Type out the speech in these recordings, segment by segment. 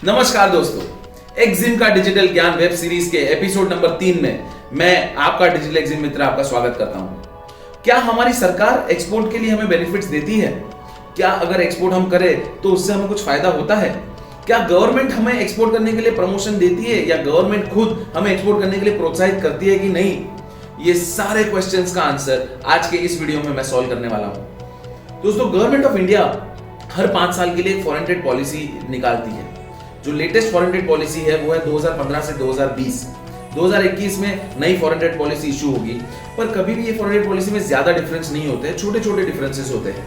नमस्कार दोस्तों, एक्जिम का डिजिटल ज्ञान वेब सीरीज के एपिसोड नंबर 3 में मैं आपका डिजिटल एक्जिम मित्र आपका स्वागत करता हूं। क्या हमारी सरकार एक्सपोर्ट के लिए हमें बेनिफिट्स देती है? क्या अगर एक्सपोर्ट हम करें तो उससे हमें कुछ फायदा होता है? क्या गवर्नमेंट हमें एक्सपोर्ट करने के लिए प्रमोशन देती है या गवर्नमेंट खुद हमें एक्सपोर्ट करने के लिए प्रोत्साहित करती है कि नहीं? ये सारे क्वेश्चंस का आंसर आज के इस वीडियो में मैं सॉल्व करने वाला हूं। दोस्तों, गवर्नमेंट ऑफ इंडिया हर 5 साल के लिए एक फॉरेन ट्रेड पॉलिसी निकालती है। जो लेटेस्ट फॉरेन ट्रेड पॉलिसी है वो है 2015 से 2020। 2021 में नई फॉरेन ट्रेड पॉलिसी इशू होगी, पर कभी भी ये फॉरेन ट्रेड पॉलिसी में ज्यादा डिफरेंस नहीं होते हैं, छोटे छोटे डिफरेंसेस होते हैं।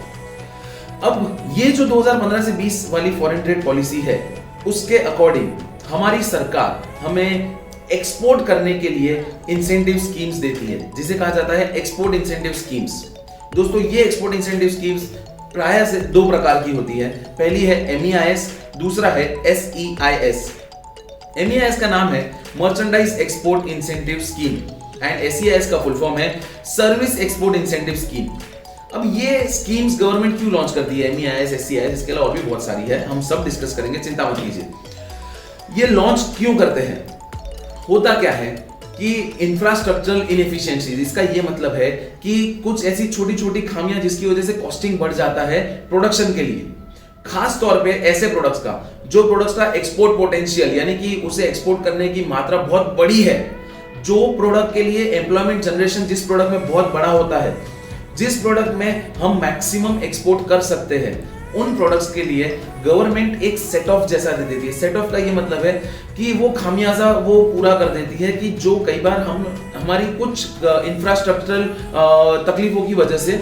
अब ये जो 2015 से 20 वाली फॉरेन ट्रेड पॉलिसी है, उसके अकॉर्डिंग हमारी सरकार हमें एक्सपोर्ट करने के लिए इंसेंटिव स्कीम्स देती है, जिसे कहा जाता है एक्सपोर्ट इंसेंटिव स्कीम्स। दोस्तों, ये एक्सपोर्ट इंसेंटिव स्कीम्स प्रायः से 2 प्रकार की होती है। पहली है MEIS, दूसरा है SEIS। MEIS का नाम है merchandise export incentive scheme and SEIS का फुल फॉर्म है सर्विस एक्सपोर्ट इंसेंटिव स्कीम। अब ये स्कीम्स गवर्नमेंट क्यों लॉन्च करती है, MEIS, SEIS, इसके अलावा और भी बहुत सारी है, हम सब डिस्कस करेंगे, चिंता मत कीजिए। ये लॉन्च क्यों करते हैं? होता क्या है कि इंफ्रास्ट्रक्चरल इनएफिशिएंसीज, इसका ये मतलब है कि कुछ ऐसी छोटी छोटी खामियां जिसकी वजह से कॉस्टिंग बढ़ जाता है प्रोडक्शन के लिए, खास तौर पे ऐसे प्रोडक्ट्स का जो प्रोडक्ट्स का एक्सपोर्ट पोटेंशियल यानी कि उसे एक्सपोर्ट करने की मात्रा बहुत बड़ी है, जो प्रोडक्ट के लिए एम्प्लॉयमेंट जनरेशन जिस प्रोडक्ट में बहुत बड़ा होता है, जिस प्रोडक्ट में हम मैक्सिमम एक्सपोर्ट कर सकते हैं, उन प्रोडक्ट्स के लिए गवर्नमेंट एक सेट ऑफ जैसा दे देती है। सेट ऑफ का ये मतलब है कि वो खामियाजा वो पूरा कर देती है कि जो कई बार हमारी कुछ इंफ्रास्ट्रक्चरल तकलीफों की वजह से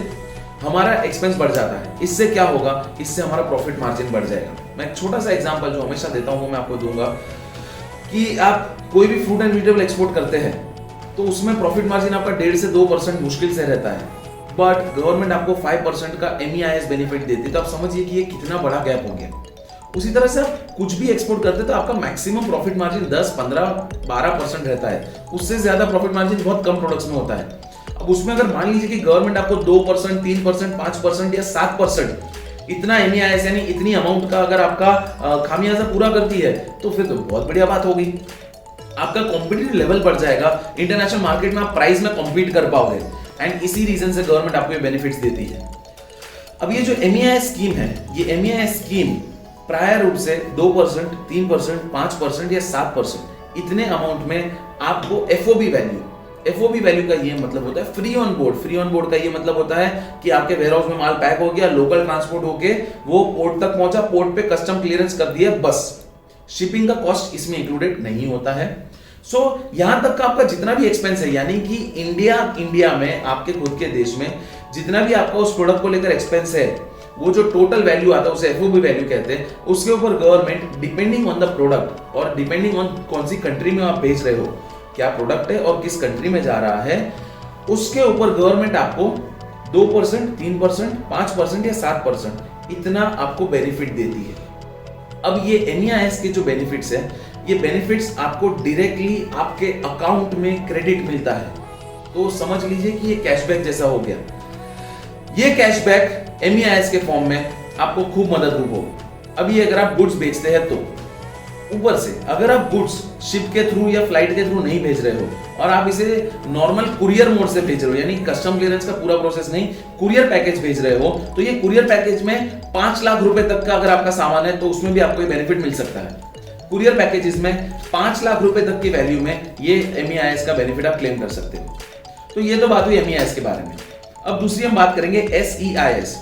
हमारा एक्सपेंस बढ़ जाता है। इससे क्या होगा? इससे हमारा प्रॉफिट मार्जिन बढ़ जाएगा। मैं एक छोटा सा एग्जांपल जो हमेशा देता हूं वो मैं आपको दूंगा कि आप कोई भी फ्रूट एंड वेजिटेबल एक्सपोर्ट करते हैं तो उसमें प्रॉफिट मार्जिन आपका 1.5 से 2% मुश्किल से रहता है, बट गवर्नमेंट आपको 5% का MEIS बेनिफिट देती है। तो आप समझिए कि ये कितना बड़ा गैप हो गया। उसी तरह से आप कुछ भी एक्सपोर्ट करते हैं तो आपका मैक्सिमम प्रॉफिट मार्जिन 10, 15, 12% रहता है। उससे ज्यादा प्रॉफिट मार्जिन बहुत कम प्रोडक्ट्स में होता है। अब उसमें अगर मान लीजिए कि गवर्नमेंट आपको 2%, 3%, 5% या 7% इतना MEIS यानी इतनी अमाउंट का अगर आपका खामियाजा पूरा करती है तो फिर तो बहुत बढ़िया बात होगी। आपका कॉम्पिटिटिव लेवल बढ़ जाएगा, इंटरनेशनल मार्केट में आप प्राइस में कॉम्पीट कर पाओगे, एंड इसी रीजन से गवर्नमेंट आपको ये बेनिफिट्स देती है। अब ये जो MEIS स्कीम है, ये MEIS स्कीम प्राय रूप से 2%, 3%, 5% या 7% इतने अमाउंट में आपको FOB वैल्यू का ये मतलब होता है free on board. Free on board का ये मतलब होता है कि आपके वेयरहाउस में माल पैक हो गया, लोकल ट्रांसपोर्ट होके वो पोर्ट तक पहुंचा, पोर्ट पे कस्टम क्लियरेंस कर दिया, बस। शिपिंग का कॉस्ट इसमें इंक्लूडेड नहीं होता है। सो यहां तक का आपका जितना भी एक्सपेंस है, यानी कि इंडिया में आपके खुद के देश में जितना भी आपका उस प्रोडक्ट को लेकर एक्सपेंस है, वो जो टोटल वैल्यू आता है उसे FOB वैल्यू कहते हैं। उसके ऊपर government depending on the product और डिपेंडिंग ऑन कौन सी कंट्री में आप बेच रहे हो, क्या प्रोडक्ट है और किस कंट्री में जा रहा है, उसके ऊपर गवर्नमेंट आपको 2%, 3%, 5% या 7% इतना आपको बेनिफिट देती है। अब ये MEIS के जो बेनिफिट्स है, ये बेनिफिट्स आपको डायरेक्टली आपके अकाउंट में क्रेडिट मिलता है। तो समझ लीजिए कि ये कैशबैक जैसा हो गया। ये कैशबैक MEIS के फॉर्म में आपको खूब मददरूप होगा। अभी अगर आप गुड्स बेचते हैं तो ऊपर से अगर आप गुड्स शिप के थ्रू या फ्लाइट के थ्रू नहीं भेज रहे हो और आप इसे नॉर्मल कुरियर मोड से भेज रहे हो, यानी कस्टम क्लियरेंस का पूरा प्रोसेस नहीं, कुरियर पैकेज भेज रहे हो, तो ये कुरियर पैकेज में 5 लाख रुपए तक का अगर आपका सामान है तो उसमें भी आपको ये बेनिफिट मिल सकता है। कुरियर पैकेजेस में 5 लाख रुपए तक की वैल्यू में ये MEIS का बेनिफिट आप क्लेम कर सकते हो। तो ये तो बात हुई MEIS के बारे में। अब दूसरी हम बात करेंगे SEIS।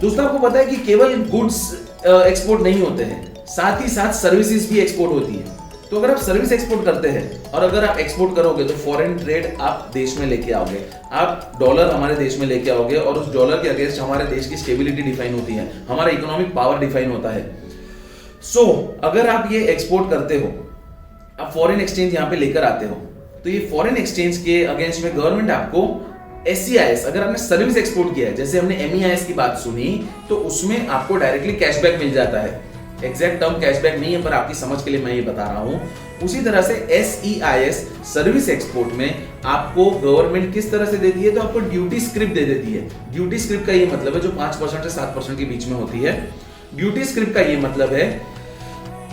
दोस्तों, आपको पता है कि केवल गुड्स एक्सपोर्ट नहीं होते हैं, साथ ही साथ सर्विसेज भी एक्सपोर्ट होती है। तो अगर आप सर्विस एक्सपोर्ट करते हैं और अगर आप एक्सपोर्ट करोगे तो फॉरेन ट्रेड आप देश में लेके आओगे, आप डॉलर हमारे देश में लेके आओगे और उस डॉलर के अगेंस्ट हमारे देश की स्टेबिलिटी डिफाइन होती है, हमारा इकोनॉमिक पावर डिफाइन होता है। सो अगर आप ये एक्सपोर्ट करते हो, आप फॉरेन एक्सचेंज यहाँ पे लेकर आते हो, तो ये फॉरेन एक्सचेंज के अगेंस्ट में गवर्नमेंट आपको SEIS, अगर आपने सर्विस एक्सपोर्ट किया है, जैसे हमने MEIS की बात सुनी, तो उसमें आपको डायरेक्टली कैशबैक मिल जाता है। एग्जैक्ट टर्म कैशबैक नहीं है, पर आपकी समझ के लिए मैं ये बता रहा हूं। उसी तरह से SEIS सर्विस एक्सपोर्ट में आपको गवर्नमेंट किस तरह से देती है, तो आपको ड्यूटी स्क्रिप्ट दे देती है। ड्यूटी स्क्रिप्ट का ये मतलब है जो 5% से 7% के बीच में होती है। ड्यूटी स्क्रिप्ट का ये मतलब है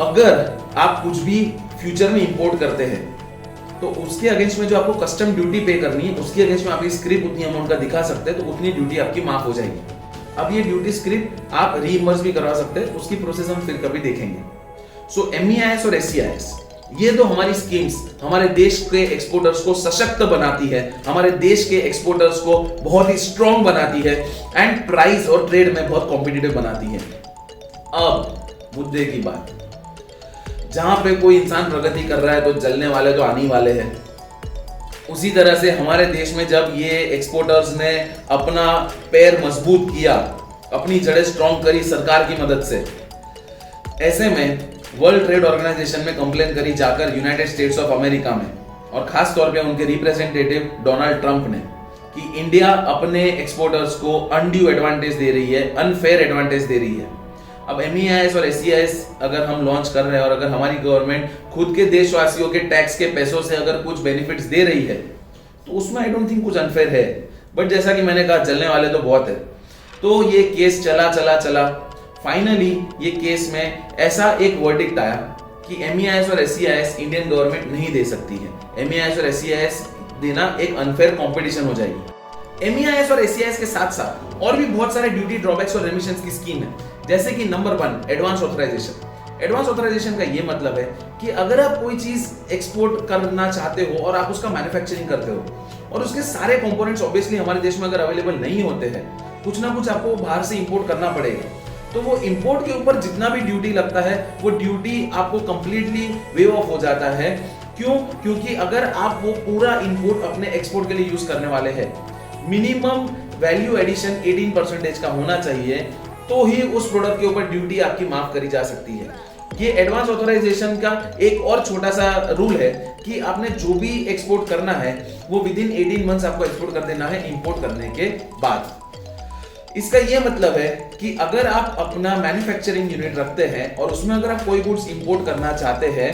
अगर आप कुछ भी फ्यूचर में इंपोर्ट करते हैं तो उसके अगेंस्ट में जो आपको कस्टम ड्यूटी पे करनी है, उसके अगेंस्ट में आप स्क्रिप्ट उतनी अमाउंट का दिखा सकते हैं तो उतनी ड्यूटी आपकी माफ हो जाएगी। अब ये ड्यूटी स्क्रिप्ट आप रीइंबर्स भी करवा सकते हैं, उसकी प्रोसेस हम फिर कभी देखेंगे। सो MEIS और SEIS ये तो हमारी स्कीम्स हमारे देश के एक्सपोर्टर्स को सशक्त बनाती है, हमारे देश के एक्सपोर्टर्स को बहुत ही स्ट्रॉन्ग बनाती है एंड प्राइस और ट्रेड में बहुत कॉम्पिटिटिव बनाती है। अब मुद्दे की बात, जहां पे कोई इंसान प्रगति कर रहा है तो जलने वाले तो आने वाले हैं। उसी तरह से हमारे देश में जब ये एक्सपोर्टर्स ने अपना पैर मजबूत किया, अपनी जड़ें स्ट्रॉन्ग करी सरकार की मदद से, ऐसे में वर्ल्ड ट्रेड ऑर्गेनाइजेशन में कंप्लेन करी जाकर यूनाइटेड स्टेट्स ऑफ अमेरिका में, और खास तौर पे उनके रिप्रेजेंटेटिव डोनाल्ड ट्रंप ने, कि इंडिया अपने एक्सपोर्टर्स को अनड्यू एडवांटेज दे रही है, अनफेयर एडवांटेज दे रही है। अब MEIS और SEIS अगर हम लॉन्च कर रहे हैं और अगर हमारी गवर्नमेंट खुद के देशवासियों के टैक्स के पैसों से अगर कुछ बेनिफिट्स दे रही है तो उसमें आई डोंट थिंक कुछ अनफेयर है। बट जैसा कि मैंने कहा, जलने वाले तो बहुत है। तो ये केस चला फाइनली ये केस में ऐसा एक वर्डिक्ट आया कि MEIS और SEIS इंडियन गवर्नमेंट नहीं दे सकती है। MEIS और SEIS देना एक अनफेयर कंपटीशन हो जाएगी। MEIS और SEIS के साथ साथ और भी बहुत सारे ड्यूटी ड्रॉबैक्स और रेमिशंस की स्कीम है, जैसे कि number 1 advance authorisation. Advance authorisation का ये मतलब है कि अगर आप कोई चीज एक्सपोर्ट करना चाहते हो और आप उसका मैन्युफैक्चरिंग करते हो और उसके सारे कंपोनेंट्स ऑब्वियसली हमारे देश में अगर अवेलेबल नहीं होते हैं, कुछ ना कुछ आपको बाहर से इंपोर्ट करना पड़ेगा, तो वो इंपोर्ट के ऊपर जितना भी ड्यूटी लगता है वो ड्यूटी आपको कंप्लीटली वेव ऑफ हो जाता है। क्यों? क्योंकि अगर आप वो पूरा इंपोर्ट अपने एक्सपोर्ट के लिए यूज करने वाले हैं, मिनिमम वैल्यू एडिशन 18% का होना चाहिए, तो ही उस प्रोडक्ट के ऊपर ड्यूटी आपकी माफ करी जा सकती है। ये एडवांस ऑथराइजेशन का एक और छोटा सा रूल है कि आपने जो भी एक्सपोर्ट करना है वो विद इन 18 मंथ्स आपको एक्सपोर्ट कर देना है इंपोर्ट करने के बाद। इसका ये मतलब है कि अगर आप अपना मैन्युफैक्चरिंग यूनिट रखते हैं और उसमें अगर आप कोई गुड्स इंपोर्ट करना चाहते हैं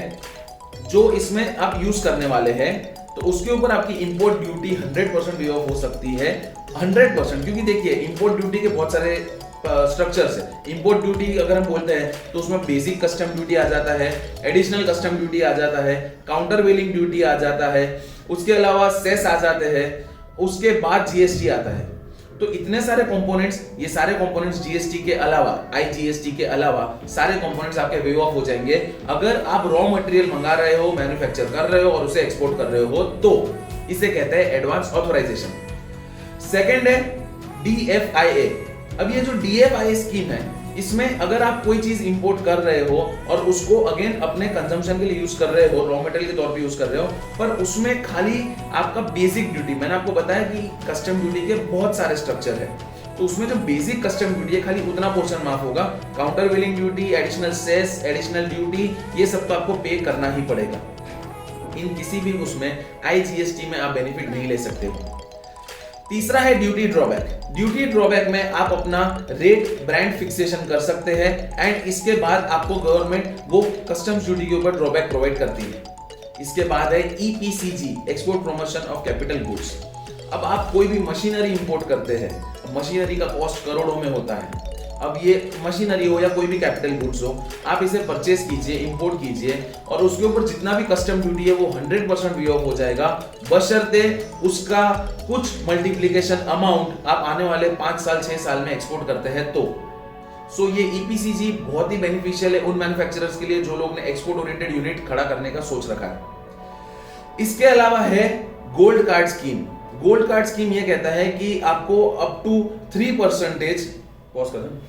जो इसमें आप यूज करने वाले हैं, तो उसके ऊपर आपकी इंपोर्ट ड्यूटी 100% वेव ऑफ हो सकती है। 100%, क्योंकि देखिए इंपोर्ट ड्यूटी के बहुत सारे स्ट्रक्चर्स है। इंपोर्ट ड्यूटी अगर हम बोलते हैं तो उसमें बेसिक कस्टम ड्यूटी आ जाता है, एडिशनल कस्टम ड्यूटी आ जाता है, काउंटर वेलिंग ड्यूटी आ जाता है, उसके अलावा सेस आ जाते हैं, उसके बाद GST आता है। तो इतने सारे कंपोनेंट्स, ये सारे कंपोनेंट्स GST के अलावा, IGST के अलावा सारे कंपोनेंट्स आपके वेव ऑफ हो जाएंगे अगर आप रॉ मटेरियल मंगा रहे हो, मैन्युफैक्चर कर रहे हो और उसे एक्सपोर्ट कर रहे हो, तो इसे कहते हैं एडवांस ऑथराइजेशन। सेकंड है DFIA। अब ये जो DFIA स्कीम है, इसमें अगर आप कोई चीज इंपोर्ट कर रहे हो और उसको अगेन अपने कंजम्पशन के लिए यूज कर रहे हो, रॉ मटेरियल के तौर पे यूज कर रहे हो, पर उसमें खाली आपका बेसिक ड्यूटी, मैंने आपको बताया कि कस्टम ड्यूटी के बहुत सारे स्ट्रक्चर है, तो उसमें जो बेसिक कस्टम ड्यूटी है खाली उतना पोर्शन माफ होगा। Countervailing duty, additional cess, additional duty, ये सब तो आपको पे करना ही पड़ेगा। इन किसी भी उसमें IGST में आप बेनिफिट नहीं ले सकते हो। तीसरा है ड्यूटी ड्रॉबैक। ड्यूटी ड्रॉबैक में आप अपना रेट ब्रांड फिक्सेशन कर सकते हैं एंड इसके बाद आपको गवर्नमेंट वो कस्टम्स ड्यूटी के ऊपर ड्रॉबैक प्रोवाइड करती है। इसके बाद है EPCG, export promotion of capital goods. अब आप कोई भी मशीनरी इंपोर्ट करते हैं, मशीनरी का कॉस्ट करोड़ों में होता है। अब ये मशीनरी हो या कोई भी कैपिटल गुड्स हो, आप इसे परचेस कीजिए, इंपोर्ट कीजिए और उसके ऊपर जितना भी कस्टम ड्यूटी है वो 100% वेव ऑफ हो जाएगा, बशर्ते उसका कुछ मल्टीप्लिकेशन अमाउंट आप आने वाले 5 साल 6 साल में एक्सपोर्ट करते हैं तो। सो ये EPCG बहुत ही बेनिफिशियल है उन मैन्युफैक्चरर्स के लिए जो लोग ने एक्सपोर्ट ओरिएंटेड यूनिट खड़ा करने का सोच रखा है। इसके अलावा है gold card scheme. Gold card scheme ये कहता है कि आपको अप टू 3%, पॉज कर दें।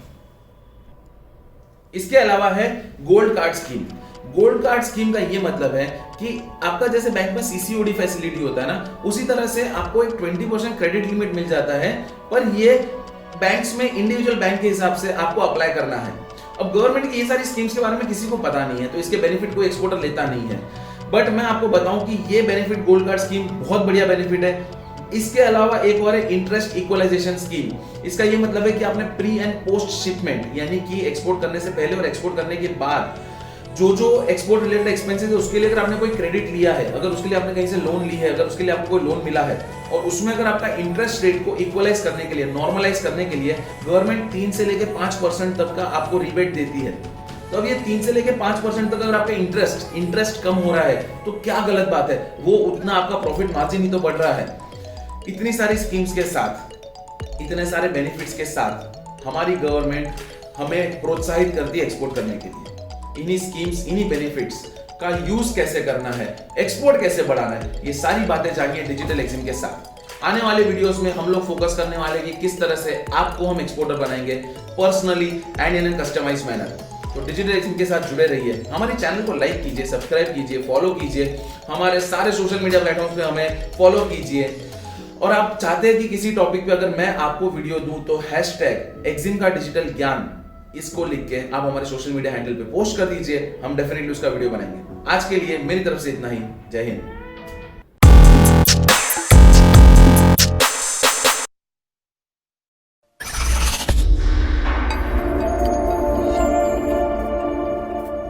इसके अलावा है gold card scheme. Gold card scheme का ये मतलब है कि आपका जैसे बैंक में CCOD फैसिलिटी होता है ना, उसी तरह से आपको एक 20% क्रेडिट लिमिट मिल जाता है, पर ये बैंक्स में इंडिविजुअल बैंक के हिसाब से आपको अप्लाई करना है। अब गवर्नमेंट की ये सारी स्कीम्स के बारे में किसी को पता नहीं है, तो इसके बेनिफिट कोई एक्सपोर्टर लेता नहीं है। बट मैं आपको बताऊं कि ये बेनिफिट, गोल्ड कार्ड स्कीम बहुत बढ़िया बेनिफिट है। इसके अलावा एक और है इंटरेस्ट इक्वलाइजेशन स्कीम। इसका ये मतलब है कि आपने प्री एंड पोस्ट शिपमेंट, यानी कि एक्सपोर्ट करने से पहले और एक्सपोर्ट करने के बाद जो एक्सपोर्ट रिलेटेड एक्सपेंसेस है उसके लिए अगर आपने कोई क्रेडिट लिया है, अगर उसके लिए आपने कहीं से लोन ली है, अगर उसके लिए आपको कोई लोन मिला है और उसमें अगर आपका इंटरेस्ट रेट को इक्वलाइज करने के लिए, नॉर्मलाइज करने के लिए गवर्नमेंट 3 से लेकर 5% तक का आपको रिबेट देती है। तो अब ये 3 से लेके 5% तक अगर आपका इंटरेस्ट कम हो रहा है तो क्या गलत बात है, वो उतना आपका प्रॉफिट मार्जिन ही तो बढ़ रहा है। इतनी सारी स्कीम्स के साथ, इतने सारे बेनिफिट्स के साथ हमारी गवर्नमेंट हमें प्रोत्साहित करती है एक्सपोर्ट करने के लिए। इन्हीं स्कीम्स, इन्हीं बेनिफिट्स का यूज कैसे करना है, एक्सपोर्ट कैसे बढ़ाना है, ये सारी बातें जानिए डिजिटल एक्जिम के साथ। आने वाले वीडियोस में हम लोग फोकस करने वाले हैं कि किस तरह से आपको हम एक्सपोर्टर बनाएंगे personally and in an customised manner. तो डिजिटल एक्जिम के साथ जुड़े रहिए, हमारे चैनल को लाइक कीजिए, सब्सक्राइब कीजिए, फॉलो कीजिए, हमारे सारे सोशल मीडिया प्लेटफॉर्म्स पे हमें फॉलो कीजिए। और आप चाहते हैं कि किसी टॉपिक पे अगर मैं आपको वीडियो दूं तो #एक्जिम का डिजिटल ज्ञान इसको लिख के आप हमारे सोशल मीडिया हैंडल पे पोस्ट कर दीजिए, हम डेफिनेटली उसका वीडियो बनाएंगे। आज के लिए मेरी तरफ से इतना ही। जय हिंद।